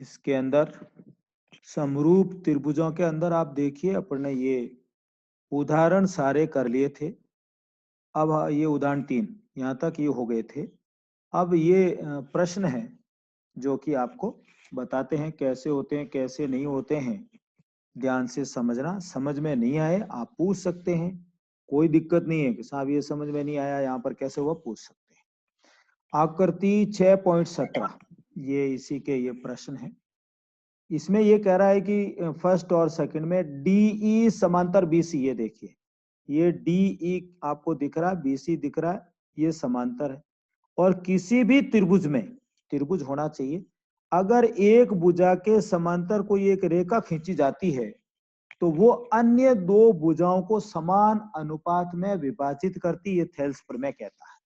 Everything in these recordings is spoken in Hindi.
इसके अंदर समरूप त्रिभुजों के अंदर आप देखिए अपन ने ये उदाहरण सारे कर लिए थे। अब ये उदाहरण 3 यहाँ तक ये हो गए थे। अब ये प्रश्न है जो कि आपको बताते हैं कैसे होते हैं कैसे नहीं होते हैं। ध्यान से समझना, समझ में नहीं आए आप पूछ सकते हैं, कोई दिक्कत नहीं है कि साहब ये समझ में नहीं आया यहाँ पर कैसे हुआ, पूछ सकते हैं। आकृति 6.17 ये इसी के ये प्रश्न है। इसमें ये कह रहा है कि फर्स्ट और सेकंड में डीई समांतर बीसी, ये देखिए ये डीई आपको दिख रहा है, बीसी दिख रहा है, ये समांतर है। और किसी भी त्रिभुज में, त्रिभुज होना चाहिए, अगर एक भुजा के समांतर कोई एक रेखा खींची जाती है तो वो अन्य दो भुजाओं को समान अनुपात में विभाजित करती, ये थेल्स प्रमेय कहता है।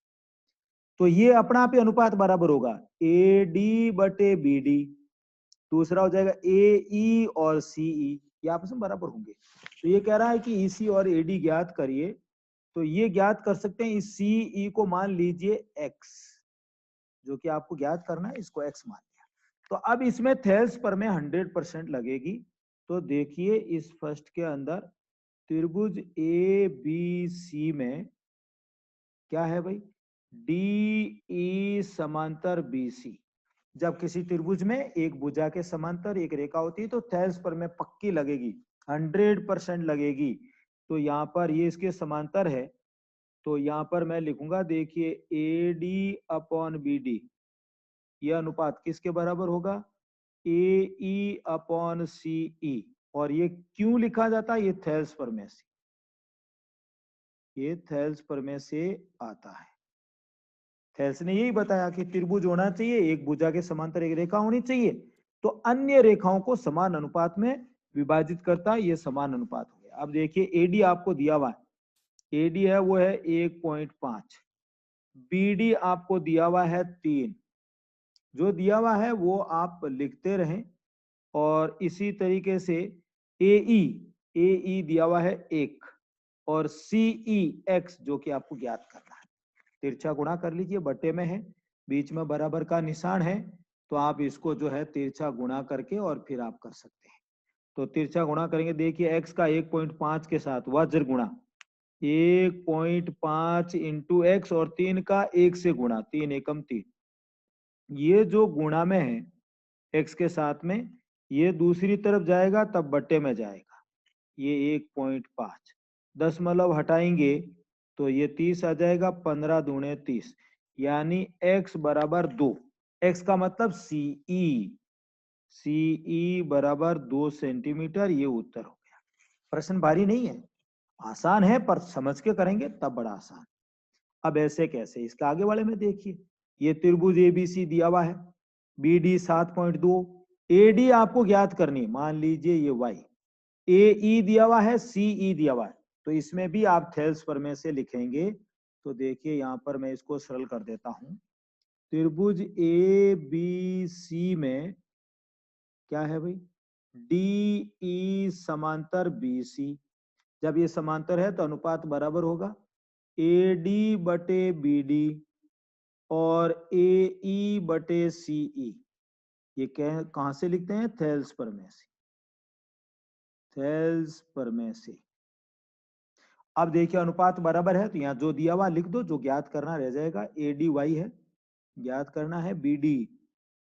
तो ये अपना आप ही अनुपात बराबर होगा ए डी बटे बी डी, दूसरा हो जाएगा ए ई और सी ई, ये आपस में बराबर होंगे। तो ये कह रहा है कि ईसी और एडी ज्ञात करिए। तो ये ज्ञात कर सकते हैं, इस सी ई को मान लीजिए एक्स, जो कि आपको ज्ञात करना है, इसको एक्स मान लिया। तो अब इसमें थेल्स पर में 100% लगेगी। तो देखिए इस फर्स्ट के अंदर त्रिभुज ए बी सी में क्या है भाई, डी ई समांतर बी सी। जब किसी त्रिभुज में एक भुजा के समांतर एक रेखा होती है तो थेल्स पर में पक्की लगेगी, 100% लगेगी। तो यहाँ पर ये इसके समांतर है, तो यहाँ पर मैं लिखूंगा देखिए A D upon B D, यह अनुपात किसके बराबर होगा, ए ई अपॉन सी ई। और ये क्यों लिखा जाता है, ये थेल्स प्रमेय से, ये थेल्स प्रमेय से आता है। थेल्स ने यही बताया कि त्रिभुज होना चाहिए, एक भुजा के समांतर एक रेखा होनी चाहिए, तो अन्य रेखाओं को समान अनुपात में विभाजित करता है, ये समान अनुपात हो गया। अब देखिए एडी आपको दिया हुआ है, एडी है वो है 1.5, बीडी आपको दिया हुआ है 3, जो दिया हुआ है वो आप लिखते रहें। और इसी तरीके से ए ई दिया हुआ है 1 और सीई एक्स जो कि आपको ज्ञात करना है, तिरछा गुणा कर लीजिए, बटे में है, बीच में बराबर का निशान है, तो आप इसको जो है तिरछा गुणा करके और फिर आप कर सकते हैं। तो तिरछा गुणा करेंगे, देखिए x का 1.5 के साथ वज्र गुणा 1.5 इंटू एक्स और 3 का 1 से गुणा, 3 एकम 3, ये जो गुणा में है x के साथ में, ये दूसरी तरफ जाएगा तब बट्टे में जाएगा, ये 1.5 दशमलव हटाएंगे तो ये 30 आ जाएगा, 15 दूणे 30, यानी x बराबर 2, x का मतलब सीई बराबर 2 सेंटीमीटर, ये उत्तर हो गया। प्रश्न भारी नहीं है, आसान है, पर समझ के करेंगे तब बड़ा आसान। अब ऐसे कैसे, इसके आगे वाले में देखिए, ये त्रिभुज एबीसी दिया हुआ है, बी डी 7.2, एडी आपको ज्ञात करनी, मान लीजिए ये वाई, ए ई दिया हुआ है, सी ई दिया हुआ है, तो इसमें भी आप थेल्स प्रमेय से लिखेंगे। तो देखिए यहां पर मैं इसको सरल कर देता हूं, त्रिभुज ए बी सी में क्या है भाई, डी ई समांतर बी सी, जब ये समांतर है तो अनुपात बराबर होगा ए डी बटे बी डी और ए ई बटे सी ई। ये कहां से लिखते हैं, थेल्स प्रमेय से, थेल्स प्रमेय से। अब देखिए अनुपात बराबर है तो यहाँ जो दिया हुआ लिख दो, जो ज्ञात करना रह जाएगा, ए डी वाई है, ज्ञात करना है, बी डी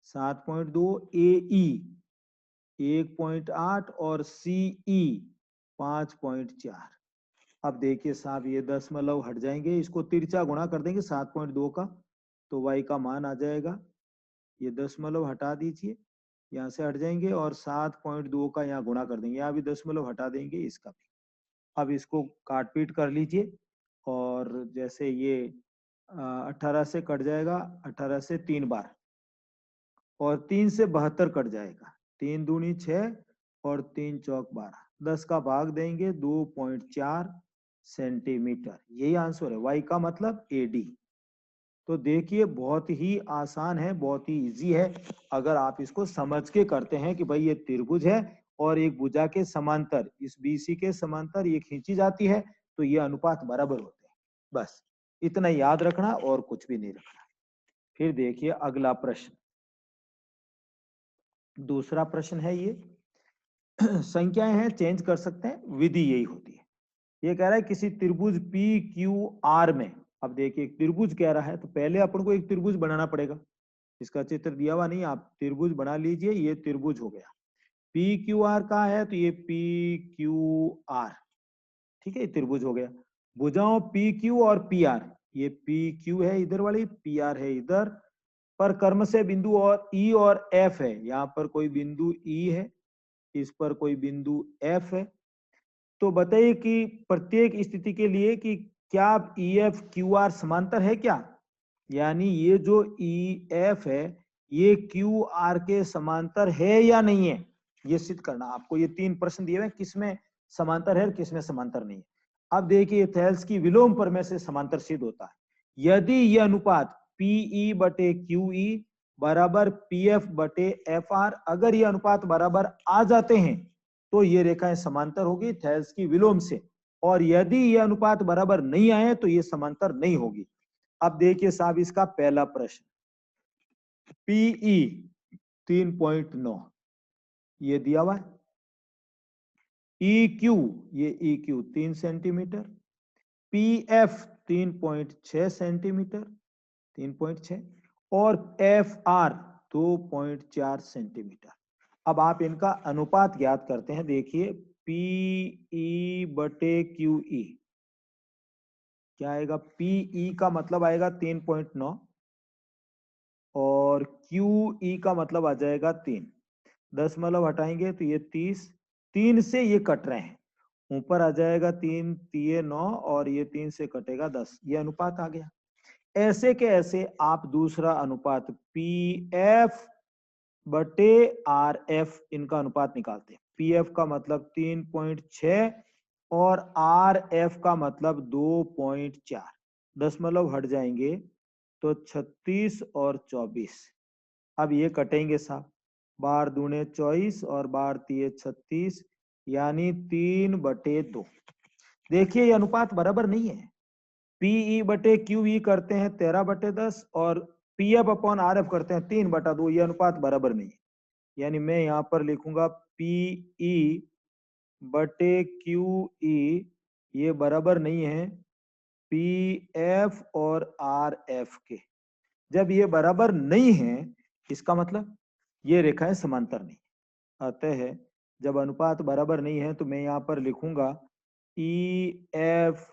7.2, ए ई 1.8 और सी ई 5.4। अब देखिए साहब ये दशमलव हट जाएंगे, इसको तिरछा गुणा कर देंगे 7.2 का, तो वाई का मान आ जाएगा, ये दशमलव हटा दीजिए, यहाँ से हट जाएंगे, और 7.2 का यहाँ गुणा कर देंगे, यहाँ भी दशमलव हटा देंगे, इसका भी। अब इसको काट पीट कर लीजिए, और जैसे ये 18 से कट जाएगा, 18 से 3 बार, और 3 से 72 कट जाएगा, 3 दूनी 6 और 3 चौक 12, 10 का भाग देंगे 2.4 सेंटीमीटर, यही आंसर है, वाई का मतलब एडी। तो देखिए बहुत ही आसान है, बहुत ही इजी है, अगर आप इसको समझ के करते हैं कि भाई ये त्रिभुज है और एक भुजा के समांतर, इस बीसी के समांतर ये खींची जाती है, तो ये अनुपात बराबर होते हैं, बस इतना याद रखना और कुछ भी नहीं रखना। फिर देखिए अगला प्रश्न, दूसरा प्रश्न है ये। संख्याएं हैं, चेंज कर सकते हैं, विधि यही होती है। ये कह रहा है किसी त्रिभुज पी क्यू आर में, अब देखिए त्रिभुज कह रहा है तो पहले अपन को एक त्रिभुज बनाना पड़ेगा। इसका चित्र दिया हुआ नहीं, आप त्रिभुज बना लीजिए। ये त्रिभुज हो गया। पी क्यू आर का है तो ये पी क्यू आर, ठीक है, त्रिभुज हो गया। भुजाओं पी क्यू और पी आर, ये पी क्यू है इधर वाली, पी आर है इधर। पर कर्म से बिंदु और ई और एफ है, यहाँ पर कोई बिंदु ई है, इस पर कोई बिंदु एफ है। तो बताइए कि प्रत्येक स्थिति के लिए कि क्या ई एफ क्यू आर समांतर है क्या, यानी ये जो ई एफ है ये क्यू आर के समांतर है या नहीं है, ये सिद्ध करना आपको। ये 3 प्रश्न दिए हुए, किसमें समांतर है किसमें समांतर नहीं है। अब देखिए थेल्स की विलोम प्रमेय से समांतर सिद्ध होता है यदि ये अनुपात पीई बटे क्यूई बराबर पीएफ बटे एफ आर, अगर ये अनुपात बराबर आ जाते हैं तो ये रेखाएं समांतर होगी थेल्स की विलोम से, और यदि ये अनुपात बराबर नहीं आए तो ये समांतर नहीं होगी। अब देखिए साहब इसका पहला प्रश्न, पीई 3.9 ये दिया हुआ है, ई क्यू ये E Q 3 centimetre, P F 3.6 centimetre 3.6 और एफ आर 2.4 सेंटीमीटर। अब आप इनका अनुपात ज्ञात करते हैं। देखिए पीई बटे क्यू ई क्या आएगा, पीई का मतलब आएगा 3.9 और क्यू ई का मतलब आ जाएगा 3। दशमलव हटाएंगे तो ये 30, 3 से ये कट रहे हैं, ऊपर आ जाएगा 3 3 9 और ये 3 से कटेगा 10, ये अनुपात आ गया। ऐसे के ऐसे आप दूसरा अनुपात पी एफ बटे आर एफ इनका अनुपात निकालते हैं। पी एफ का मतलब 3.6 और आर एफ का मतलब 2.4, दशमलव हट जाएंगे तो 36 और 24। अब ये कटेंगे साहब, बार दूने 24 और बार तिये 36, यानी 3/2। देखिए ये अनुपात बराबर नहीं है। पीई बटे क्यू ई करते हैं 13/10 और P F upon R F करते हैं 3/2, ये अनुपात बराबर नहीं है। यानी मैं यहाँ पर लिखूंगा पीई बटे क्यू ई ये बराबर नहीं है पी एफ और आर एफ के। जब ये बराबर नहीं है इसका मतलब ये रेखाएं समांतर नहीं। अतः जब अनुपात बराबर नहीं है तो मैं यहाँ पर लिखूंगा ई एफ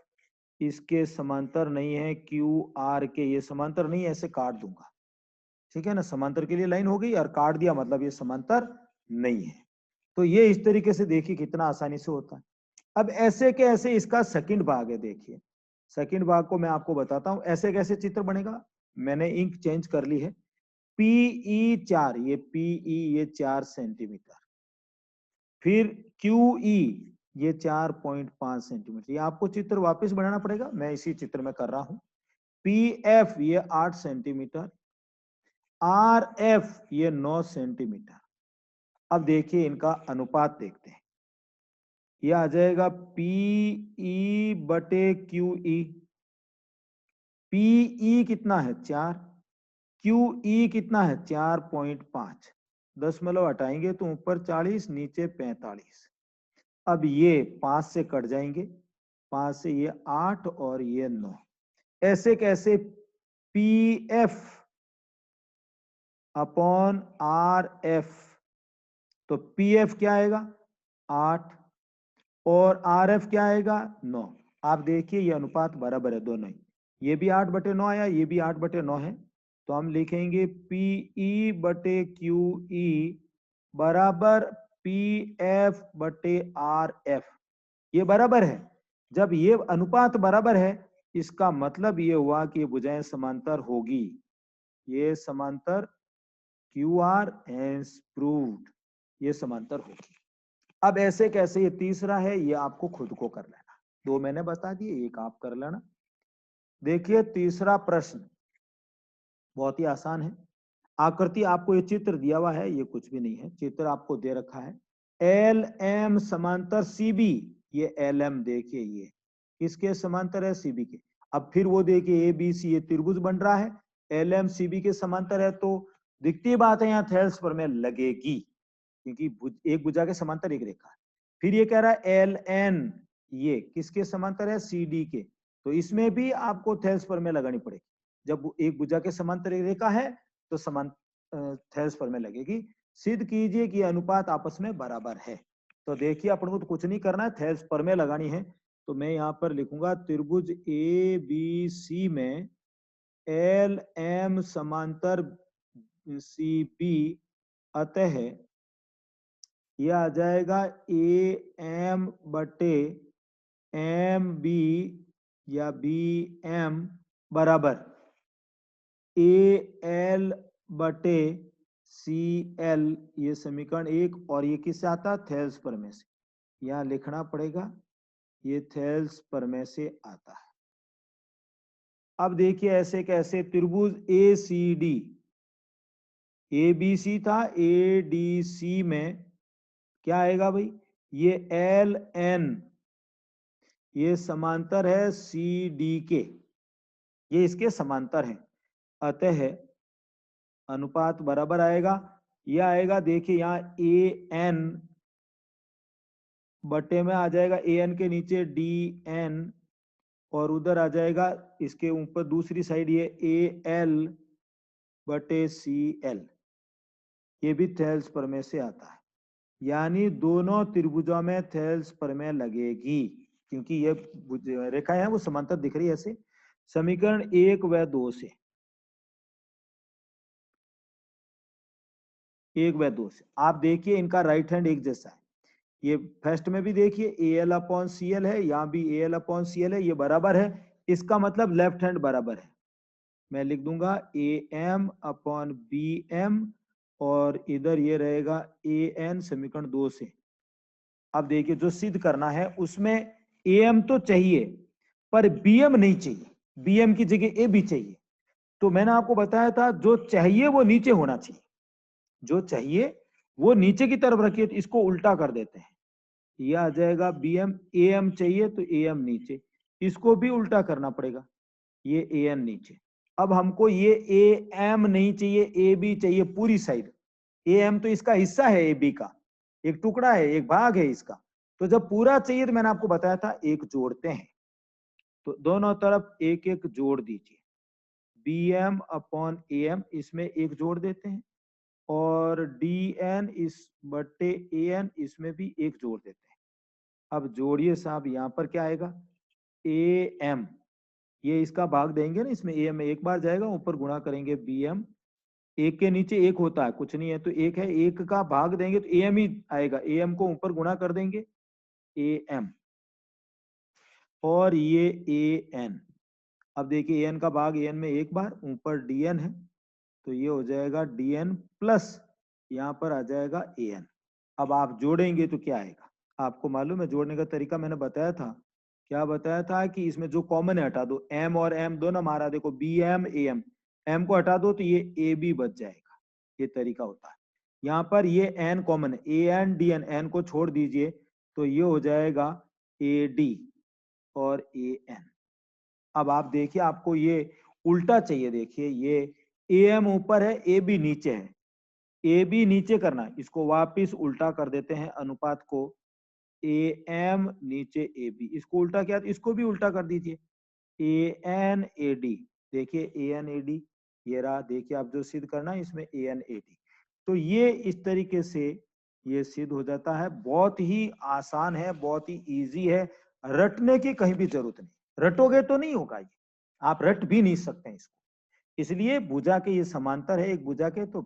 इसके समांतर नहीं है, क्यू आर के ये समांतर नहीं है, ऐसे काट दूंगा। ठीक है ना, समांतर के लिए लाइन हो गई और काट दिया मतलब ये समांतर नहीं है। तो ये इस तरीके से देखिए कितना आसानी से होता है। अब ऐसे के ऐसे इसका सेकंड भाग है। देखिए सेकंड भाग को मैं आपको बताता हूं ऐसे कैसे चित्र बनेगा। मैंने इंक चेंज कर ली है। पीई 4, ये पीई ये 4 सेंटीमीटर, फिर क्यूई ये 4.5 सेंटीमीटर। ये आपको चित्र वापस बनाना पड़ेगा, मैं इसी चित्र में कर रहा हूं। पी एफ ये 8 सेंटीमीटर, आर एफ ये 9 सेंटीमीटर। अब देखिए इनका अनुपात देखते हैं। ये आ जाएगा पीई बटे क्यूई। पीई कितना है 4, क्यूई कितना है 4.5, दशमलव हटाएंगे तो ऊपर 40 नीचे 45। अब ये 5 से कट जाएंगे, 5 से ये 8 और ये 9। ऐसे कैसे P F upon R F, तो पी एफ क्या आएगा 8 और आर एफ क्या आएगा 9। आप देखिए ये अनुपात बराबर है दोनों ही, ये भी 8/9 आया, ये भी 8/9 है। तो हम लिखेंगे पीई बटे क्यू ई बराबर पी एफ बटे आर एफ। ये बराबर है। जब ये अनुपात बराबर है इसका मतलब ये हुआ कि ये भुजाएं समांतर होगी। ये समांतर क्यू आर हैज प्रूव्ड, ये समांतर होगी। अब ऐसे कैसे, ये तीसरा है, ये आपको खुद को कर लेना। 2 मैंने बता दिए, एक आप कर लेना। देखिए तीसरा प्रश्न बहुत ही आसान है। आकृति आपको ये चित्र दिया हुआ है, ये कुछ भी नहीं है, चित्र आपको दे रखा है। एल एम समांतर सीबी, ये एल एम देखिए ये किसके समांतर है, सीबी के। अब फिर वो देखिए ए बी सी ये त्रिभुज बन रहा है, एल एम सीबी के समांतर है, तो दिखती बात है यहाँ थेल्स प्रमेय लगेगी। क्योंकि एक भुजा के समांतर एक रेखा है। फिर ये कह रहा है एल एन, ये किसके समांतर है, सी डी के। तो इसमें भी आपको थेल्स प्रमेय लगानी पड़ेगी। जब एक भुजा के समांतर एक रेखा है तो थेल्स प्रमेय लगेगी। सिद्ध कीजिए कि अनुपात आपस में बराबर है। तो देखिए अपन को तो कुछ नहीं करना है, थेल्स प्रमेय लगानी है। तो मैं यहाँ पर लिखूंगा त्रिभुज ए बी सी में एल एम समांतर सी बी, अतः यह आ जाएगा ए एम बटे एम बी या बी एम बराबर ए एल बटे सी एल। ये समीकरण एक, और ये किससे आता है, थेल्स प्रमेय से। यहां लिखना पड़ेगा, ये थेल्स प्रमेय से आता है। अब देखिए ऐसे कैसे, त्रिभुज ए C D, A B C था, ए डी सी में क्या आएगा भाई, ये एल एन, ये समांतर है सी डी के, ये इसके समांतर है। अतः अनुपात बराबर आएगा, यह आएगा देखिए यहाँ ए एन बटे में आ जाएगा, ए एन के नीचे डी एन, और उधर आ जाएगा इसके ऊपर दूसरी साइड ये ए एल बटे सी एल। ये भी थेल्स प्रमेय से आता है। यानी दोनों त्रिभुजों में थेल्स प्रमेय लगेगी, क्योंकि ये रेखा है वो समांतर दिख रही है ऐसे। समीकरण 1 व 2 से, 1 व 2 से आप देखिए इनका राइट हैंड एक जैसा है। ये फर्स्ट में भी देखिए A L upon C L है, यहाँ भी A L upon C L है, ये बराबर है। इसका मतलब लेफ्ट हैंड बराबर है। मैं लिख दूंगा A M upon B M, और इधर ये रहेगा ए एन, समीकरण 2 से। अब देखिए जो सिद्ध करना है उसमें ए एम तो चाहिए पर बी एम नहीं चाहिए, बी एम की जगह ए बी चाहिए। तो मैंने आपको बताया था जो चाहिए वो नीचे होना चाहिए, जो चाहिए वो नीचे की तरफ रखिए, तो इसको उल्टा कर देते हैं। ये आ जाएगा बी एम, ए एम चाहिए तो ए एम नीचे, इसको भी उल्टा करना पड़ेगा, ये ए एन नीचे। अब हमको ये ए एम नहीं चाहिए, ए बी चाहिए पूरी साइड। ए एम तो इसका हिस्सा है, ए बी का एक टुकड़ा है, एक भाग है इसका। तो जब पूरा चाहिए तो मैंने आपको बताया था एक जोड़ते हैं, तो दोनों तरफ एक एक जोड़ दीजिए। B M upon A M, इसमें एक जोड़ देते हैं, और डी एन इस बटे ए एन, इसमें भी एक जोड़ देते हैं। अब जोड़िए साहब, यहाँ पर क्या आएगा, ए एम, ये इसका भाग देंगे ना, इसमें ए एम में एक बार जाएगा, ऊपर गुणा करेंगे बी एम, एक के नीचे एक होता है, कुछ नहीं है तो एक है, एक का भाग देंगे तो ए एम ही आएगा, ए एम को ऊपर गुणा कर देंगे ए एम, और ये ए एन। अब देखिए ए एन का भाग ए एन में एक बार, ऊपर डी एन है, तो ये हो जाएगा डी एन प्लस यहाँ पर आ जाएगा ए एन। अब आप जोड़ेंगे तो क्या आएगा, आपको मालूम है जोड़ने का तरीका, मैंने बताया था। क्या बताया था कि इसमें जो कॉमन है हटा दो, एम और एम दोनों मारा, देखो बी एम ए एम को हटा दो तो ये ए बी बच जाएगा, ये तरीका होता है। यहाँ पर ये एन कॉमन है, A N D N, N को छोड़ दीजिए तो ये हो जाएगा ए डी और ए एन। अब आप देखिए आपको ये उल्टा चाहिए, देखिए ये ए एम ऊपर है, ए बी नीचे है, ए बी नीचे करना, इसको वापिस उल्टा कर देते हैं अनुपात को, ए एम नीचे ए बी, इसको उल्टा किया तो इसको भी उल्टा कर दीजिए, ए एन ए डी। देखिए ए एन ए डी, ये रहा, देखिए आप जो सिद्ध करना है इसमें ए एन ए डी। तो ये इस तरीके से ये सिद्ध हो जाता है। बहुत ही आसान है, बहुत ही इजी है, रटने की कहीं भी जरूरत नहीं। रटोगे तो नहीं होगा, ये आप रट भी नहीं सकते हैं इसको। इसलिए भुजा के ये समांतर है एक भुजा के, तो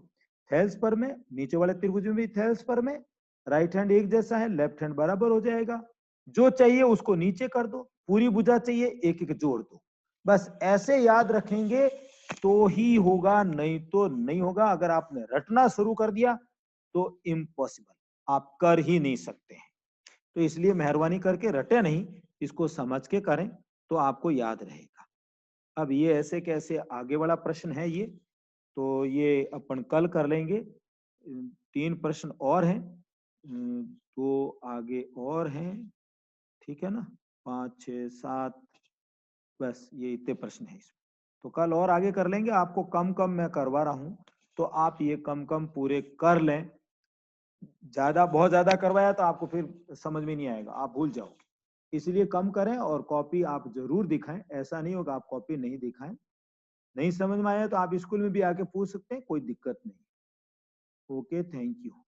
थेल्स पर में, नीचे वाले त्रिभुज में भी थेल्स पर में, राइट हैंड एक जैसा है, लेफ्ट हैंड बराबर हो जाएगा। जो चाहिए उसको नीचे कर दो, पूरी भुजा चाहिए एक एक जोड़ दो। बस ऐसे याद रखेंगे तो ही होगा, नहीं तो नहीं होगा। अगर आपने रटना शुरू कर दिया तो इम्पॉसिबल, आप कर ही नहीं सकते हैं। तो इसलिए मेहरबानी करके रटे नहीं, इसको समझ के करें तो आपको याद रहेगा। अब ये ऐसे कैसे आगे वाला प्रश्न है ये, तो ये अपन कल कर लेंगे। 3 प्रश्न और हैं, 2 आगे और हैं, ठीक है ना, 5 6 7, बस ये इतने प्रश्न हैं इसमें। तो कल और आगे कर लेंगे, आपको कम कम मैं करवा रहा हूं, तो आप ये कम कम पूरे कर लें। ज्यादा बहुत ज्यादा करवाया तो आपको फिर समझ में नहीं आएगा, आप भूल जाओगे। इसलिए कम करें और कॉपी आप जरूर दिखाएं, ऐसा नहीं होगा आप कॉपी नहीं दिखाएं। नहीं समझ में आया तो आप स्कूल में भी आके पूछ सकते हैं, कोई दिक्कत नहीं। Okay, thank you.